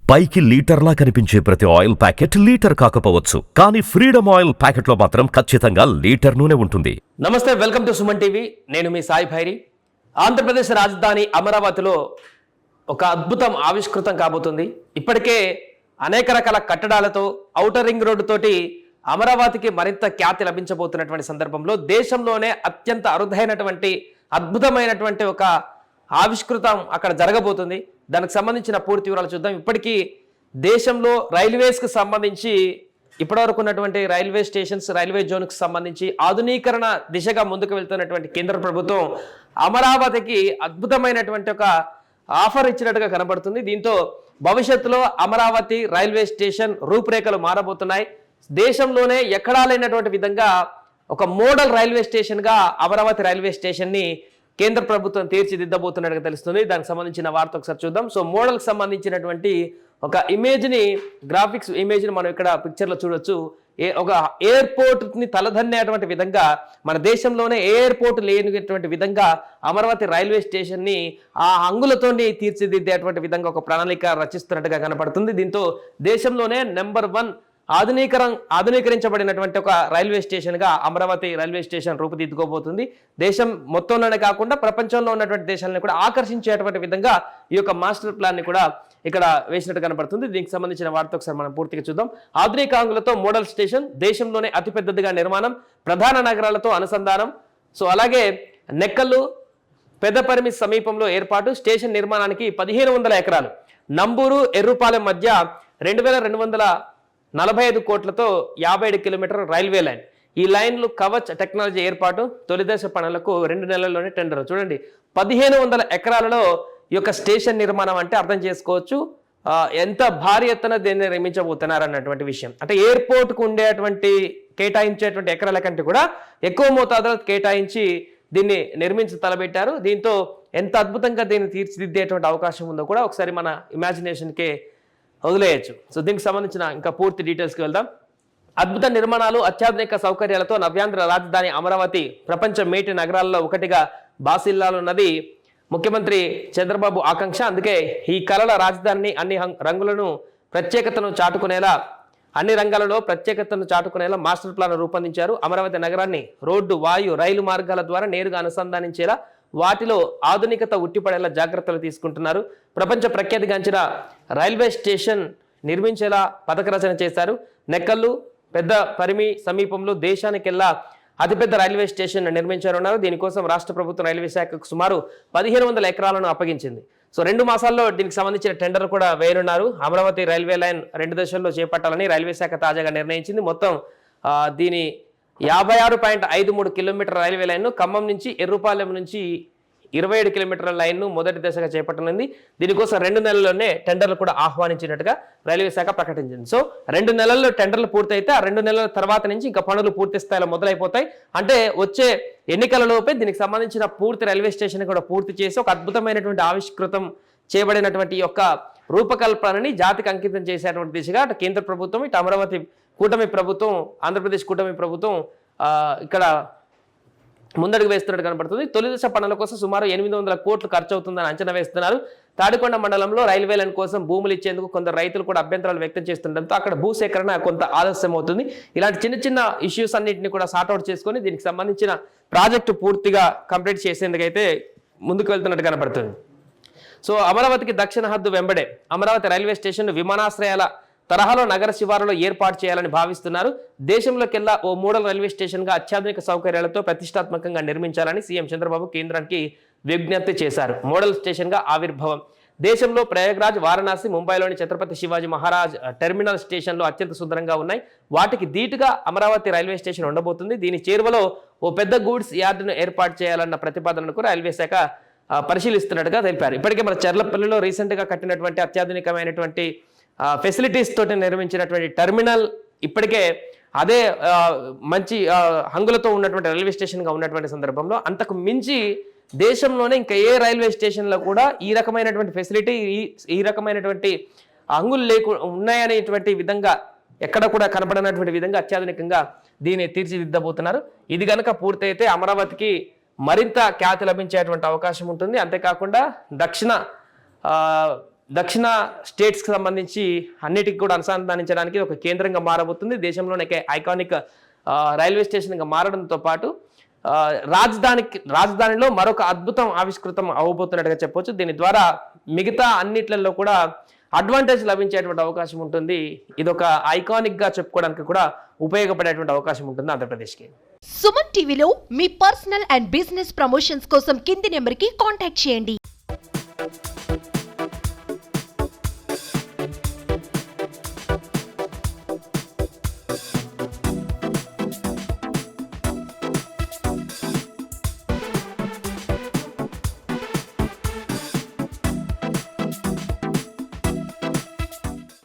పైకి లీటర్లా కనిపించే ప్రతి ఆయిల్ ప్యాకెట్ లీటర్ కాకపోవచ్చు, కానీ ఫ్రీడమ్ ఆయిల్ ప్యాకెట్లో మాత్రం ఖచ్చితంగా లీటర్ నూనె ఉంటుంది. నమస్తే, వెల్కమ్ టు సుమన్ టీవీ. నేను మీ సాయి భైరి. ఆంధ్రప్రదేశ్ రాజధాని అమరావతిలో ఒక అద్భుతం ఆవిష్కృతం కాబోతుంది. ఇప్పటికే అనేక రకాల కట్టడాలతో ఔటర్ రింగ్ రోడ్డు తోటి అమరావతికి మరింత ఖ్యాతి లభించబోతున్నటువంటి సందర్భంలో దేశంలోనే అత్యంత అరుదైనటువంటి అద్భుతమైనటువంటి ఒక ఆవిష్కృతం అక్కడ జరగబోతుంది. దానికి సంబంధించిన పూర్తి వివరాలు చూద్దాం. ఇప్పటికీ దేశంలో రైల్వేస్కి సంబంధించి ఇప్పటివరకు ఉన్నటువంటి రైల్వే స్టేషన్స్, రైల్వే జోన్కి సంబంధించి ఆధునీకరణ దిశగా ముందుకు వెళ్తున్నటువంటి కేంద్ర ప్రభుత్వం అమరావతికి అద్భుతమైనటువంటి ఒక ఆఫర్ ఇచ్చినట్టుగా కనబడుతుంది. దీంతో భవిష్యత్తులో అమరావతి రైల్వే స్టేషన్ రూపురేఖలు మారబోతున్నాయి. దేశంలోనే ఎక్కడా లేనటువంటి విధంగా ఒక మోడల్ రైల్వే స్టేషన్గా అమరావతి రైల్వే స్టేషన్ని కేంద్ర ప్రభుత్వం తీర్చిదిద్దబోతున్నట్టుగా తెలుస్తుంది. దానికి సంబంధించిన వార్త ఒకసారి చూద్దాం. సో మోడల్కి సంబంధించినటువంటి ఒక ఇమేజ్ని, గ్రాఫిక్స్ ఇమేజ్ని మనం ఇక్కడ పిక్చర్లో చూడొచ్చు. ఒక ఎయిర్పోర్ట్ని తలదన్నేటువంటి విధంగా, మన దేశంలోనే ఎయిర్పోర్ట్ లేనటువంటి విధంగా అమరావతి రైల్వే స్టేషన్ని ఆ హంగులతో తీర్చిదిద్దేటువంటి విధంగా ఒక ప్రణాళిక రచిస్తున్నట్టుగా కనపడుతుంది. దీంతో దేశంలోనే నెంబర్ 1 ఆధునీకరించబడినటువంటి ఒక రైల్వే స్టేషన్గా అమరావతి రైల్వే స్టేషన్ రూపుదిద్దుకోబోతుంది. దేశం మొత్తంలోనే కాకుండా ప్రపంచంలో ఉన్నటువంటి దేశాలను కూడా ఆకర్షించేటువంటి విధంగా ఈ యొక్క మాస్టర్ ప్లాన్ని కూడా ఇక్కడ వేసినట్టు కనబడుతుంది. దీనికి సంబంధించిన వార్త ఒకసారి మనం పూర్తిగా చూద్దాం. ఆధునిక హంగులతో మోడల్ స్టేషన్, దేశంలోనే అతిపెద్దదిగా నిర్మాణం, ప్రధాన నగరాలతో అనుసంధానం. సో అలాగే నెక్కల్లు పెద్దపరిమి సమీపంలో ఏర్పాటు. స్టేషన్ నిర్మాణానికి 1500 ఎకరాలు. నంబూరు ఎర్రుపాలెం మధ్య 2245 కోట్లతో 57 కిలోమీటర్ రైల్వే లైన్. ఈ లైన్లు కవచ్ టెక్నాలజీ ఏర్పాటు. తొలిదశ పనులకు 2 నెలల్లోనే టెండర్. చూడండి, 1500 ఎకరాలలో ఈ యొక్క స్టేషన్ నిర్మాణం అంటే అర్థం చేసుకోవచ్చు ఎంత భారీ ఎత్తున దీన్ని నిర్మించబోతున్నారు అన్నటువంటి విషయం. అంటే ఎయిర్పోర్ట్కు ఉండేటువంటి కేటాయించేటువంటి ఎకరాల కంటే కూడా ఎక్కువ మోతాదులో కేటాయించి దీన్ని నిర్మించి తలబెట్టారు. దీంతో ఎంత అద్భుతంగా దీన్ని తీర్చిదిద్దేటువంటి అవకాశం ఉందో కూడా ఒకసారి మన ఇమాజినేషన్కే వదిలేయచ్చు. సో దీనికి సంబంధించిన ఇంకా పూర్తి డీటెయిల్స్కి వెళ్దాం. అద్భుత నిర్మాణాలు, అత్యాధునిక సౌకర్యాలతో నవ్యాంధ్ర రాజధాని అమరావతి ప్రపంచ మేటి నగరాల్లో ఒకటిగా బాసిల్లాలున్నది ముఖ్యమంత్రి చంద్రబాబు ఆకాంక్ష. అందుకే ఈ కళల రాజధానిని అన్ని రంగులను ప్రత్యేకతను చాటుకునేలా, అన్ని రంగాలలో ప్రత్యేకతను చాటుకునేలా మాస్టర్ ప్లాన్ రూపొందించారు. అమరావతి నగరాన్ని రోడ్డు, వాయు, రైలు మార్గాల ద్వారా నేరుగా అనుసంధానించేలా, వాటిలో ఆధునికత ఉట్టిపడేలా జాగ్రత్తలు తీసుకుంటున్నారు. ప్రపంచ ప్రఖ్యాతిగాంచిన రైల్వే స్టేషన్ నిర్మించేలా పథక రచన చేశారు. నెక్కల్లు పెద్ద పరిమి సమీపంలో దేశానికెల్లా అతిపెద్ద రైల్వే స్టేషన్ నిర్మించారన్నారు. దీనికోసం రాష్ట్ర ప్రభుత్వం రైల్వే శాఖకు సుమారు 1500 ఎకరాలను అప్పగించింది. సో 2 మాసాల్లో దీనికి సంబంధించిన టెండర్ కూడా వేయనున్నారు. అమరావతి రైల్వే లైన్ 2 దశల్లో చేపట్టాలని రైల్వే శాఖ తాజాగా నిర్ణయించింది. మొత్తం దీని 56.53 కిలోమీటర్ రైల్వే లైన్ను ఖమ్మం నుంచి ఎర్రుపాలెం నుంచి 27 కిలోమీటర్ల లైన్ను మొదటి దశగా చేపట్టనుంది. దీనికోసం 2 నెలల్లోనే టెండర్లు కూడా ఆహ్వానించినట్టుగా రైల్వే శాఖ ప్రకటించింది. సో 2 నెలల్లో టెండర్లు పూర్తయితే ఆ 2 నెలల తర్వాత నుంచి ఇంకా పనులు పూర్తి స్థాయిలో మొదలైపోతాయి. అంటే వచ్చే ఎన్నికలలోపే దీనికి సంబంధించిన పూర్తి రైల్వే స్టేషన్ కూడా పూర్తి చేసి ఒక అద్భుతమైనటువంటి ఆవిష్కృతం చేయబడినటువంటి యొక్క రూపకల్పనని జాతికి అంకితం చేసేటువంటి దిశగా అటు కేంద్ర ప్రభుత్వం, ఇటు అమరావతి కూటమి ప్రభుత్వం, ఆంధ్రప్రదేశ్ కూటమి ప్రభుత్వం ఇక్కడ ముందడుగు వేస్తున్నట్టు కనబడుతుంది. తొలి దశ పనుల కోసం సుమారు 800 కోట్లు ఖర్చు అవుతుందని అంచనా వేస్తున్నారు. తాడికొండ మండలంలో రైల్వే లైన్ కోసం భూములు ఇచ్చేందుకు కొందరు రైతులు కూడా అభ్యంతరాలు వ్యక్తం చేస్తుండటంతో అక్కడ భూసేకరణ కొంత ఆలస్యం అవుతుంది. ఇలాంటి చిన్న చిన్న ఇష్యూస్ అన్నింటినీ కూడా సార్ట్అవుట్ చేసుకొని దీనికి సంబంధించిన ప్రాజెక్టు పూర్తిగా కంప్లీట్ చేసేందుకైతే ముందుకు వెళ్తున్నట్టు కనబడుతుంది. సో అమరావతికి దక్షిణ హద్దు వెంబడే అమరావతి రైల్వే స్టేషన్ విమానాశ్రయాల తరహాలో నగర శివారులో ఏర్పాటు చేయాలని భావిస్తున్నారు. దేశంలోకెల్లా ఓ మోడల్ రైల్వే స్టేషన్గా అత్యాధునిక సౌకర్యాలతో ప్రతిష్టాత్మకంగా నిర్మించాలని సీఎం చంద్రబాబు కేంద్రానికి విజ్ఞప్తి చేశారు. మోడల్ స్టేషన్గా ఆవిర్భావం. దేశంలో ప్రయాగ్రాజ్, వారణాసి, ముంబైలోని ఛత్రపతి శివాజీ మహారాజ్ టెర్మినల్ స్టేషన్లు అత్యంత సుందరంగా ఉన్నాయి. వాటికి ధీటుగా అమరావతి రైల్వే స్టేషన్ ఉండబోతుంది. దీని చేరువలో ఓ పెద్ద గూడ్స్ యార్డును ఏర్పాటు చేయాలన్న ప్రతిపాదనకు రైల్వే శాఖ పరిశీలిస్తున్నట్టుగా తెలిపారు. ఇప్పటికే మన చర్లపల్లిలో రీసెంట్గా కట్టినటువంటి అత్యాధునికమైనటువంటి ఫెసిలిటీస్ తోటి నిర్మించినటువంటి టెర్మినల్ ఇప్పటికే అదే మంచి హంగులతో ఉన్నటువంటి రైల్వే స్టేషన్గా ఉన్నటువంటి సందర్భంలో అంతకు మించి దేశంలోనే ఇంకా ఏ రైల్వే స్టేషన్లో కూడా ఈ రకమైనటువంటి ఫెసిలిటీ, ఈ రకమైనటువంటి హంగులు ఉన్నాయనేటువంటి విధంగా ఎక్కడ కూడా కనపడనటువంటి విధంగా అత్యాధునికంగా దీన్ని తీర్చిదిద్దబోతున్నారు. ఇది కనుక పూర్తయితే అమరావతికి మరింత ఖ్యాతి లభించేటువంటి అవకాశం ఉంటుంది. అంతేకాకుండా దక్షిణ దక్షిణ స్టేట్స్కి సంబంధించి అన్నిటికి కూడా అనుసంధానించడానికి ఒక కేంద్రంగా మారబోతుంది. దేశంలోనే ఐకానిక్ రైల్వే స్టేషన్గా మారడంతో పాటు రాజధానిలో మరొక అద్భుతం ఆవిష్కృతం అవ్వబోతున్నట్టుగా చెప్పొచ్చు. దీని ద్వారా మిగతా అన్నిట్లలో కూడా అడ్వాంటేజ్ లభించేటువంటి అవకాశం ఉంటుంది. ఇదొక ఐకానిక్గా చెప్పుకోవడానికి కూడా ఉపయోగపడేటువంటి అవకాశం ఉంటుంది ఆంధ్రప్రదేశ్కి. సుమన్ టీవీలో మీ పర్సనల్ అండ్ బిజినెస్ ప్రమోషన్స్ కోసం కింది నెంబర్కి కాంటాక్ట్ చేయండి.